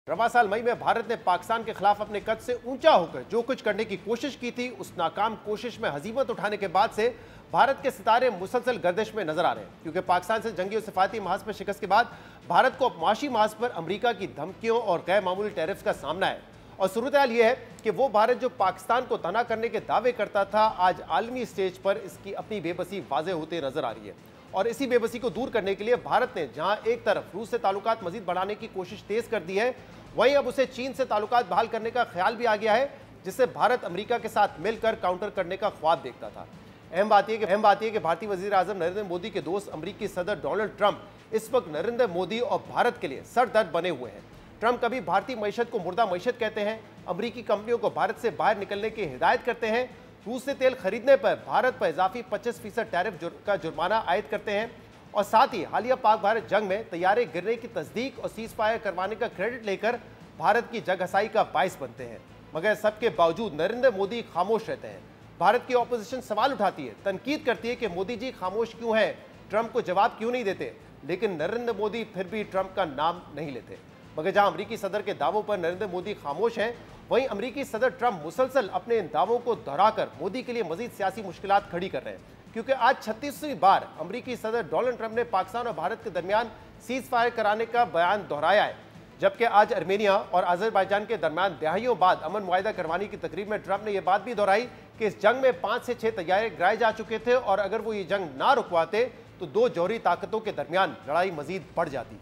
रवा साल मई में भारत ने पाकिस्तान के खिलाफ अपने कद से ऊंचा होकर जो कुछ करने की कोशिश की थी, उस नाकाम कोशिश में हजीमत उठाने के बाद से भारत के सितारे मुसलसल गर्दिश में नजर आ रहे हैं। क्योंकि पाकिस्तान से जंगी और सिफाती महाज पर शिकस्त के बाद भारत को माशी महाज पर अमरीका की धमकियों और गैर मामूली टैरिफ्स का सामना है। और सूरत हाल यह है कि वो भारत जो पाकिस्तान को तना करने के दावे करता था, आज आलमी स्टेज पर इसकी अपनी बेबसी वाज़ेह होते नजर आ रही है। और इसी बेबसी को दूर करने के लिए भारत ने जहां एक तरफ रूस से ताल्लुकात मजीद बढ़ाने की कोशिश तेज कर दी है, वहीं अब उसे चीन से ताल्लुकात बहाल करने का ख्याल भी आ गया है, जिससे भारत अमेरिका के साथ मिलकर काउंटर करने का ख्वाब देखता था। अहम बात यह कि भारतीय वजीर आजम नरेंद्र मोदी के दोस्त अमेरिकी सदर डोनाल्ड ट्रंप इस वक्त नरेंद्र मोदी और भारत के लिए सरदर्द बने हुए हैं। ट्रंप कभी भारतीय मईशत को मुर्दा मईशत कहते हैं, अमेरिकी कंपनियों को भारत से बाहर निकलने की हिदायत करते हैं, रूस से तेल खरीदने पर भारत पर इजाफी 25% टैरिफ का जुर्माना आयद करते हैं, और साथ ही हालिया पाक भारत जंग में तैयारे गिरने की तस्दीक और सीज फायर करवाने का क्रेडिट लेकर भारत की जगहसाई का बाइस बनते हैं। मगर सबके बावजूद नरेंद्र मोदी खामोश रहते हैं। भारत की ऑपोजिशन सवाल उठाती है, तनकीद करती है कि मोदी जी खामोश क्यों हैं, ट्रंप को जवाब क्यों नहीं देते, लेकिन नरेंद्र मोदी फिर भी ट्रंप का नाम नहीं लेते। मगर जहां अमेरिकी सदर के दावों पर नरेंद्र मोदी खामोश हैं, वहीं अमेरिकी सदर ट्रंप मुसलसल अपने इन दावों को दोहराकर मोदी के लिए मजीद सियासी मुश्किलात खड़ी कर रहे हैं। क्योंकि आज 36वीं बार अमेरिकी सदर डोनाल्ड ट्रंप ने पाकिस्तान और भारत के दरमियान सीज फायर कराने का बयान दोहराया है, जबकि आज अर्मेनिया और अजरबैजान के दरमियान दहाइयों बाद अमन मुआहिदा करवाने की तकरीब में ट्रंप ने यह बात भी दोहराई कि इस जंग में 5 से 6 तैयारे गिराए जा चुके थे, और अगर वो ये जंग ना रुकवाते तो दो जौहरी ताकतों के दरमियान लड़ाई मजीद बढ़ जाती।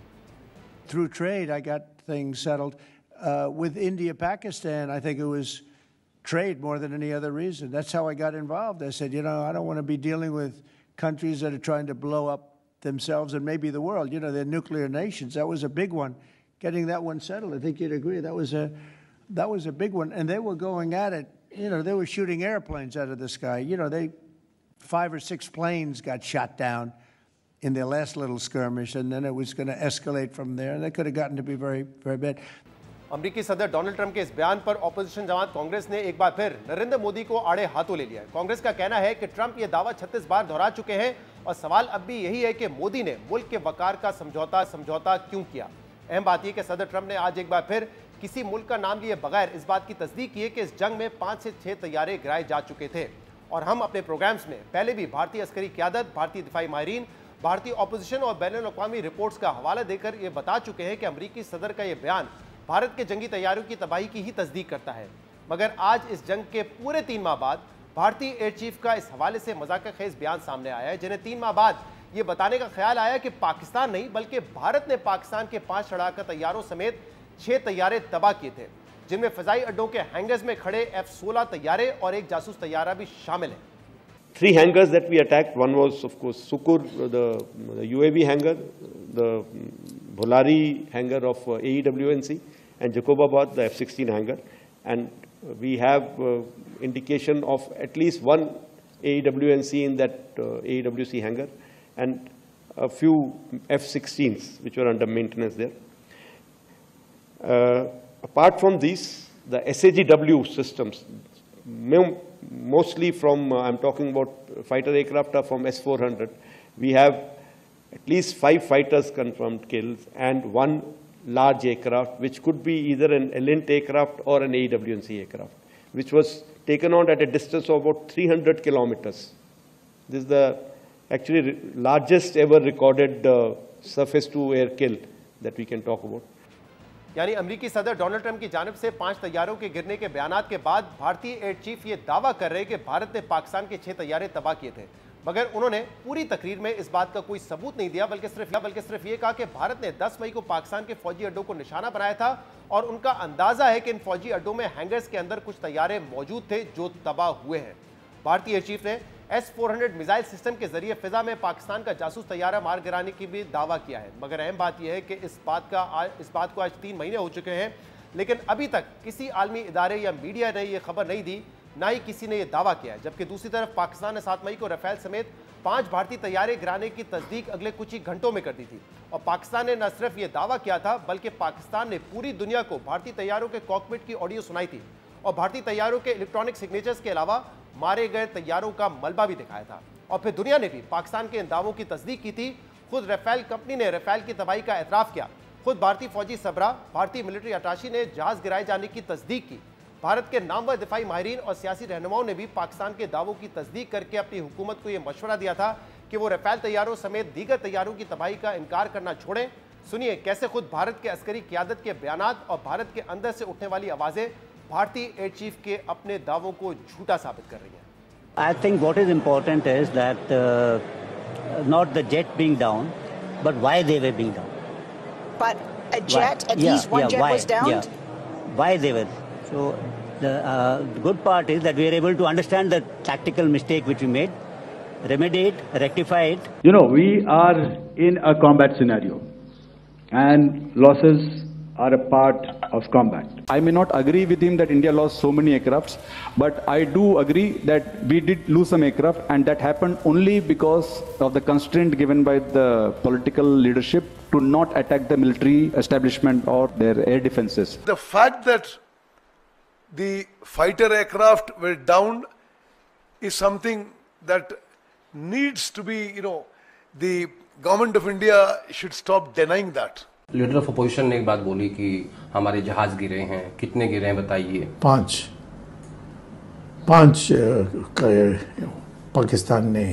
Through trade, I got things settled. With India, Pakistan, I think it was trade more than any other reason. That's how I got involved. I said, I don't want to be dealing with countries that are trying to blow up themselves and maybe the world. They're nuclear nations. That was a big one. Getting that one settled, I think you'd agree. That was a big one. And they were going at it. They were shooting airplanes out of the sky. 5 or 6 planes got shot down in their last little skirmish, and then it was going to escalate from there. And that could have gotten to be very, very bad. अमेरिकी सदर Donald Trump के इस बयान पर opposition जमात कांग्रेस ने एक बार फिर नरेंद्र मोदी को आड़े हाथों ले लिया है। कांग्रेस का कहना है कि ट्रंप ये दावा 36 बार दोहरा चुके हैं, और सवाल अब भी यही है कि मोदी ने मुल्क के वकार का समझौता क्यों किया। अहम बात यह कि सदर ट्रंप ने आज एक बार फिर किसी मुल्क का नाम लिए बगैर इस बात की तस्दीक की है कि इस जंग में 5 से 6 तैयारे गिराए जा चुके थे। और हम अपने प्रोग्राम्स में पहले भी भारतीय अस्करी क़यादत, भारतीय दिफाई माहिरीन, भारतीय ऑपोजिशन और बैनुल-अक़वामी रिपोर्ट्स का हवाला देकर ये बता चुके हैं कि अमेरिकी सदर का ये बयान भारत के जंगी तैयारियों की तबाही की ही तस्दीक करता है। मगर आज इस जंग के पूरे 3 माह बाद भारतीय एयर चीफ का इस हवाले से मजाक-ए-खेज बयान सामने आया है, जिन्हें 3 माह बाद ये बताने का ख्याल आया कि पाकिस्तान नहीं बल्कि भारत ने पाकिस्तान के 5 लड़ाका तैयारों समेत 6 तैयारे तबाह किए थे, जिनमें फ़िज़ाई अड्डों के हैंगर्स में खड़े F-16 तैयारे और एक जासूस तैयारा भी शामिल है। 3 hangars that we attacked. One was, of course, Sukur, the UAV hangar, the Bholari hangar of AEWNC, and Jacobabad, the F-16 hangar. And we have indication of at least one AEWNC in that AEWC hangar, and a few F-16s which were under maintenance there. Apart from these, the SAGW systems, mostly from, I'm talking about fighter aircraft are from S-400. We have at least 5 fighters confirmed kills and 1 large aircraft, which could be either an Elint aircraft or an AEWNC aircraft, which was taken on at a distance of about 300 kilometers. This is the actually largest ever recorded surface-to-air kill that we can talk about. यानी अमेरिकी सदर Donald Trump की जानिब से 5 तैयारों के गिरने के बयानात के बाद भारतीय एयर चीफ ये दावा कर रहे हैं कि भारत ने पाकिस्तान के 6 तैयारे तबाह किए थे, मगर उन्होंने पूरी तकरीर में इस बात का कोई सबूत नहीं दिया, बल्कि सिर्फ ये कहा कि भारत ने 10 मई को पाकिस्तान के फौजी अड्डों को निशाना बनाया था, और उनका अंदाजा है कि इन फौजी अड्डों में हैंगर्स के अंदर कुछ तैयारे मौजूद थे जो तबाह हुए हैं। भारतीय एयर चीफ ने S-400 मिसाइल सिस्टम के जरिए फिजा में पाकिस्तान का जासूस तैयारा मार गिराने की भी दावा किया है। मगर अहम बात यह है कि इस बात को आज 3 महीने हो चुके हैं, लेकिन अभी तक किसी आलमी इदारे या मीडिया ने यह खबर नहीं दी, ना ही किसी ने यह दावा किया है। जबकि दूसरी तरफ पाकिस्तान ने 7 मई को राफेल समेत 5 भारतीय तैयारे गिराने की तस्दीक अगले कुछ ही घंटों में कर दी थी। और पाकिस्तान ने न सिर्फ यह दावा किया था, बल्कि पाकिस्तान ने पूरी दुनिया को भारतीय तैयारों के कॉकपिट की ऑडियो सुनाई थी, और भारतीय तैयारों के इलेक्ट्रॉनिक सिग्नेचर्स के अलावा मारे गए तैयारों का मलबा भी दिखाया था। और फिर दुनिया ने भी पाकिस्तान के इन दावों की तस्दीक की थी। खुद राफेल कंपनी ने राफेल की तबाही का एतराफ़ किया खुद भारतीय फौजी सबरा, भारतीय मिलिट्री अटाशी ने जहाज गिराए जाने की तस्दीक की। भारत के नामवर दिफाई माहिरीन और सियासी रहनुमाओं ने भी पाकिस्तान के दावों की तस्दीक करके अपनी हुकूमत को यह मशवरा दिया था कि वो राफेल तैयारों समेत दीगर तैयारों की तबाही का इनकार करना छोड़ें। सुनिए कैसे खुद भारत के अस्करी क़यादत के बयानात और भारत के अंदर से उठने वाली आवाज़ें भारतीय एयर चीफ के अपने दावों को झूठा साबित कर रही हैं। I think what is important is that not the jet being down, but why they were being down. But a jet, at least one jet was downed? Yeah, why they were. So the good part is that we are able to understand the tactical mistake which we made, remedy it, rectify it. You know, we are in a combat scenario and losses are a part of combat. I may not agree with him that India lost so many aircrafts, but I do agree that we did lose some aircraft, and that happened only because of the constraint given by the political leadership to not attack the military establishment or their air defenses. The fact that the fighter aircraft were downed is something that needs to be, the government of India should stop denying that. Leader of opposition ने एक बात बोली कि हमारे जहाज गिरे हैं, कितने गिरे हैं बताइए। पांच पाकिस्तान ने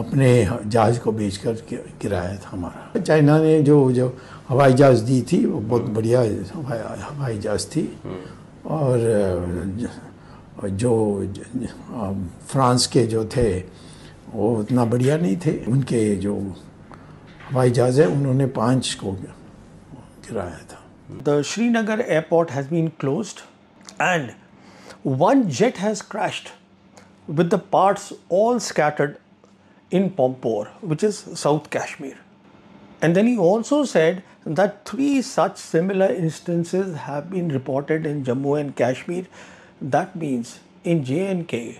अपने जहाज को बेचकर गिराया था हमारा। चाइना ने जो हवाई जहाज दी थी वो बहुत बढ़िया हवाई जहाज थी, और जो फ्रांस के जो थे वो उतना बढ़िया नहीं थे। उनके जो हवाई जहाज है उन्होंने 5 को गिराया था। The Srinagar airport has been closed and one jet has crashed with the parts all scattered in Pampore, which is South Kashmir. And then he also said that 3 such similar instances have been reported in Jammu and Kashmir. That means in J&K,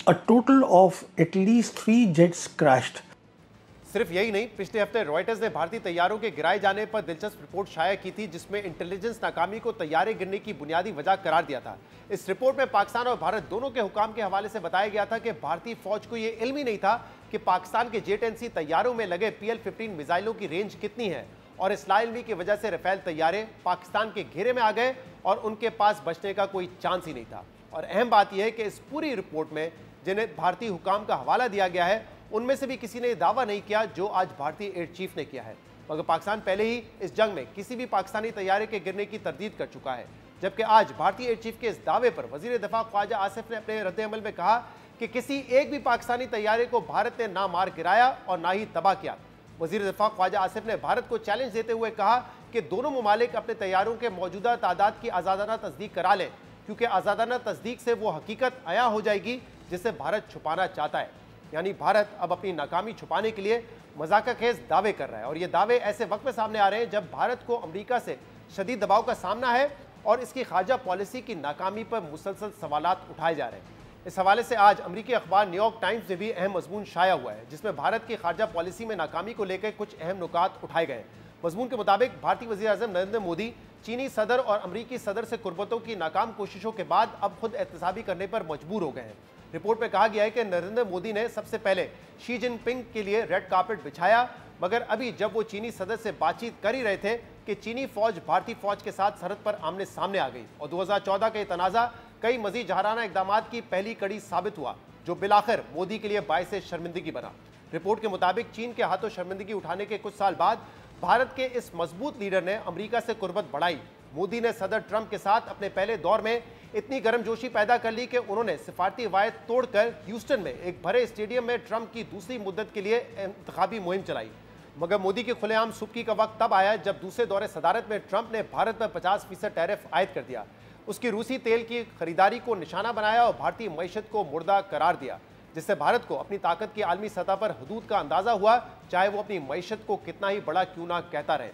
a total of at least 3 jets crashed. सिर्फ यही नहीं, पिछले हफ्ते Reuters ने भारतीय तैयारों के गिराए जाने पर दिलचस्प रिपोर्ट शाया की थी, जिसमें इंटेलिजेंस नाकामी को तैयारे गिरने की बुनियादी वजह करार दिया था। इस रिपोर्ट में पाकिस्तान और भारत दोनों के हुकाम के हवाले से बताया गया था कि भारतीय फौज को यह इल्म ही नहीं था कि पाकिस्तान के J-10C तैयारों में लगे PL-15 मिसाइलों की रेंज कितनी है, और इस लाइल्मी की वजह से राफेल तैयारे पाकिस्तान के घेरे में आ गए और उनके पास बचने का कोई चांस ही नहीं था। और अहम बात यह है कि इस पूरी रिपोर्ट में जिन्हें भारतीय हुकाम का हवाला दिया गया है, उनमें से भी किसी ने दावा नहीं किया जो आज भारतीय एयर चीफ ने किया है। मगर पाकिस्तान पहले ही इस जंग में किसी भी पाकिस्तानी तैयारे के गिरने की तरदीद कर चुका है, जबकि आज भारतीय एयर चीफ के इस दावे पर वजीर दिफा ख्वाजा आसिफ ने अपने रद्द-ए-अमल में कहा कि किसी एक भी पाकिस्तानी तैयारे को भारत ने ना मार गिराया और ना ही तबाह किया। वजीर दिफा ख्वाजा आसिफ ने भारत को चैलेंज देते हुए कहा कि दोनों ममालिक अपने तैयारों के मौजूदा तादाद की आज़ादाना तस्दीक करा लें, क्योंकि आज़ादाना तस्दीक से वो हकीकत आया हो जाएगी जिसे भारत छुपाना चाहता है। यानी भारत अब अपनी नाकामी छुपाने के लिए मजाकखेज दावे कर रहा है, और ये दावे ऐसे वक्त में सामने आ रहे हैं जब भारत को अमेरिका से शदीद दबाव का सामना है और इसकी खारजा पॉलिसी की नाकामी पर मुसलसल सवालात उठाए जा रहे हैं। इस हवाले से आज अमेरिकी अखबार न्यूयॉर्क टाइम्स में भी अहम मजमून शाया हुआ है, जिसमें भारत की खारजा पॉलिसी में नाकामी को लेकर कुछ अहम नुकात उठाए गए। मजमून के मुताबिक भारतीय वज़ीर आज़म नरेंद्र मोदी चीनी सदर और अमरीकी सदर से कुर्बतों की नाकाम कोशिशों के बाद अब खुद एहतसाबी करने पर मजबूर हो गए हैं। रिपोर्ट में कहा गया है कि नरेंद्र मोदी ने सबसे पहले शी जिनपिंग के लिए रेड कार्पेट बिछाया, मगर अभी जब वो चीनी सदर से बातचीत कर ही रहे थे कि चीनी फौज भारतीय फौज के साथ सरहद पर आमने सामने आ गई, और 2014 का ये तनाज़ा कई मज़ीद जहराना इक़दाम की पहली कड़ी साबित हुआ, जो बिलाखिर मोदी के लिए बाइस शर्मिंदगी बना। रिपोर्ट के मुताबिक चीन के हाथों शर्मिंदगी उठाने के कुछ साल बाद भारत के इस मजबूत लीडर ने अमेरिका से कुर्बत बढ़ाई। मोदी ने सदर ट्रंप के साथ अपने पहले दौर में इतनी गर्मजोशी पैदा कर ली कि उन्होंने सिफारती रवायत तोड़कर ह्यूस्टन में एक भरे स्टेडियम में ट्रंप की दूसरी मुद्दत के लिए इंतखाबी मुहिम चलाई। मगर मोदी की खुलेआम सुबकी का वक्त तब आया जब दूसरे दौरे सदारत में ट्रंप ने भारत पर 50% टैरिफ आयद कर दिया, उसकी रूसी तेल की खरीदारी को निशाना बनाया और भारतीय मईशत को मुर्दा करार दिया, जिससे भारत को अपनी ताकत की आलमी सतह पर हदूद का अंदाजा हुआ, चाहे वो अपनी मईशत को कितना ही बड़ा क्यों ना कहता रहे।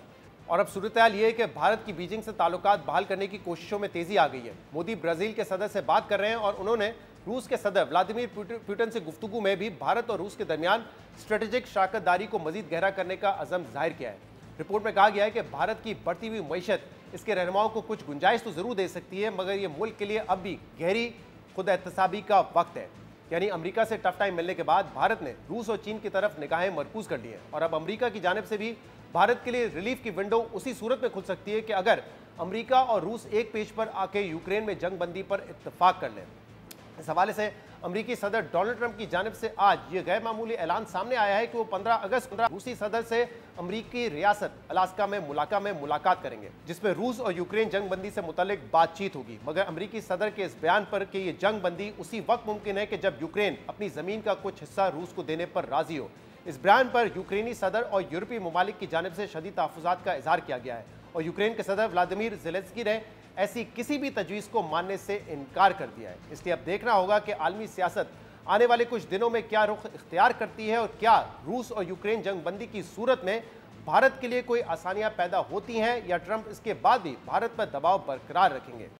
और अब सूरत हाल ये है कि भारत की बीजिंग से ताल्लुकात बहाल करने की कोशिशों में तेजी आ गई है। मोदी ब्राज़ील के सदर से बात कर रहे हैं और उन्होंने रूस के सदर व्लादिमीर पुतिन से गुफ्तगू में भी भारत और रूस के दरमियान स्ट्रेटेजिक शराकतदारी को मजीद गहरा करने का अज़म जाहिर किया है। रिपोर्ट में कहा गया है कि भारत की बढ़ती हुई मईशत इसके रहनुमाओं को कुछ गुंजाइश तो ज़रूर दे सकती है, मगर ये मुल्क के लिए अब भी गहरी खुद एहतसाबी का वक्त है। यानी अमेरिका से टफ टाइम मिलने के बाद भारत ने रूस और चीन की तरफ निगाहें मरकूज कर ली हैं, और अब अमेरिका की जानिब से भी भारत के लिए रिलीफ की विंडो उसी सूरत में खुल सकती है कि अगर अमेरिका और रूस एक पेज पर आके यूक्रेन में जंग बंदी पर इत्तेफाक कर लें। इस हवाले से अमेरिकी सदर डोनाल्ड ट्रंप की जानिब से आज ये गैर मामूली ऐलान सामने आया है कि वो 15 अगस्त रूसी सदर से अमेरिकी रियासत अलास्का में मुलाकात करेंगे, जिसमें रूस और यूक्रेन जंग बंदी से मुतालिक बातचीत होगी। मगर अमेरिकी सदर के इस बयान पर कि ये जंग बंदी उसी वक्त मुमकिन है कि जब यूक्रेन अपनी जमीन का कुछ हिस्सा रूस को देने पर राजी हो। इस बयान पर यूक्रेनी सदर और यूरोपीय ममालिक की जानिब से शदीद तहफ़्फ़ुज़ात का इजहार किया गया है और यूक्रेन के सदर व्लादिमीर ज़ेलेंस्की ने ऐसी किसी भी तजवीज़ को मानने से इनकार कर दिया है। इसलिए अब देखना होगा कि आलमी सियासत आने वाले कुछ दिनों में क्या रुख इख्तियार करती है और क्या रूस और यूक्रेन जंग बंदी की सूरत में भारत के लिए कोई आसानियां पैदा होती हैं या ट्रंप इसके बाद भी भारत पर दबाव बरकरार रखेंगे।